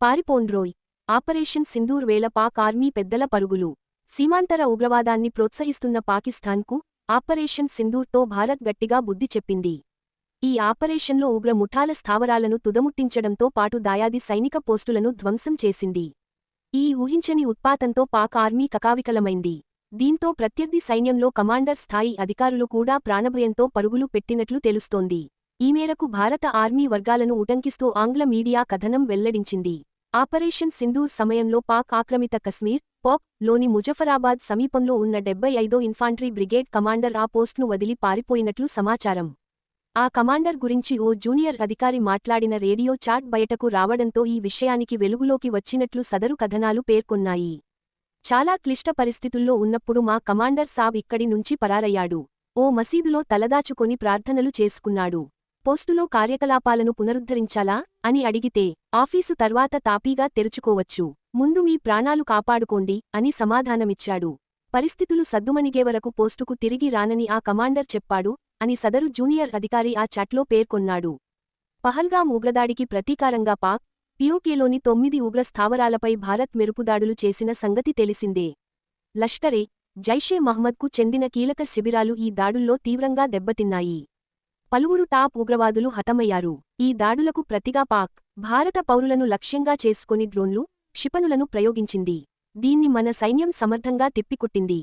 పారిపోండ్రోయ్. Operation Sindoor వేళ Pak army పెద్దల పరుగులు. సీమాంతర ఉగ్రవాదాన్ని ప్రోత్సహిస్తున్న పాకిస్తాన్కు ఆపరేషన్ సింధూర్తో భారత్ గట్టిగా బుద్ధి చెప్పింది. ఈ ఆపరేషన్లో ఉగ్ర ముఠాల స్థావరాలను తుదముట్టించడంతో పాటు దాయాది సైనిక పోస్టులను ధ్వంసం చేసింది. ఈ ఊహించని ఉత్పాతంతో పాక్ ఆర్మీ కకావికలమైంది. దీంతో ప్రత్యర్థి సైన్యంలో కమాండర్ స్థాయి అధికారులు కూడా ప్రాణభయంతో పరుగులు పెట్టినట్లు తెలుస్తోంది. ఈ మేరకు భారత ఆర్మీ వర్గాలను ఉటంకిస్తూ ఆంగ్ల మీడియా కథనం వెల్లడించింది. ఆపరేషన్ సింధూర్ సమయంలో పాక్ ఆక్రమిత కశ్మీర్, పాక్ లోని ముజఫరాబాద్ సమీపంలో ఉన్న 75వ ఇన్ఫాంట్రీ బ్రిగేడ్ కమాండర్ ఆ పోస్ట్ను వదిలి పారిపోయినట్లు సమాచారం. ఆ కమాండర్ గురించి ఓ జూనియర్ అధికారి మాట్లాడిన రేడియో చాట్ బయటకు రావడంతో ఈ విషయానికి వెలుగులోకి వచ్చినట్లు సదరు కథనాలు పేర్కొన్నాయి. చాలా క్లిష్ట పరిస్థితుల్లో ఉన్నప్పుడు మా కమాండర్ సాబ్ ఇక్కడి నుంచి పరారయ్యాడు. ఓ మసీదులో తలదాచుకొని ప్రార్థనలు చేసుకున్నాడు. పోస్టులో కార్యకలాపాలను పునరుద్ధరించాలా అని అడిగితే, ఆఫీసు తర్వాత తాపీగా తెరుచుకోవచ్చు, ముందు మీ ప్రాణాలు కాపాడుకోండి అని సమాధానమిచ్చాడు. పరిస్థితులు సద్దుమణిగే వరకు పోస్టుకు తిరిగి రానని ఆ కమాండర్ చెప్పాడు అని సదరు జూనియర్ అధికారి ఆ చాట్లో పేర్కొన్నాడు. పహల్గామ్ ఉగ్రదాడికి ప్రతీకారంగా పాక్, పిఓకేలోని 9 ఉగ్ర స్థావరాలపై భారత్ మెరుపుదాడులు చేసిన సంగతి తెలిసిందే. లష్కరే జైషే మహ్మద్కు చెందిన కీలక శిబిరాలు ఈ దాడుల్లో తీవ్రంగా దెబ్బతిన్నాయి. పలువురు టాప్ ఉగ్రవాదులు హతమయ్యారు. ఈ దాడులకు ప్రతిగా పాక్, భారత పౌరులను లక్ష్యంగా చేసుకొని డ్రోన్లు, క్షిపణులను ప్రయోగించింది. దీన్ని మన సైన్యం సమర్థంగా తిప్పికొట్టింది.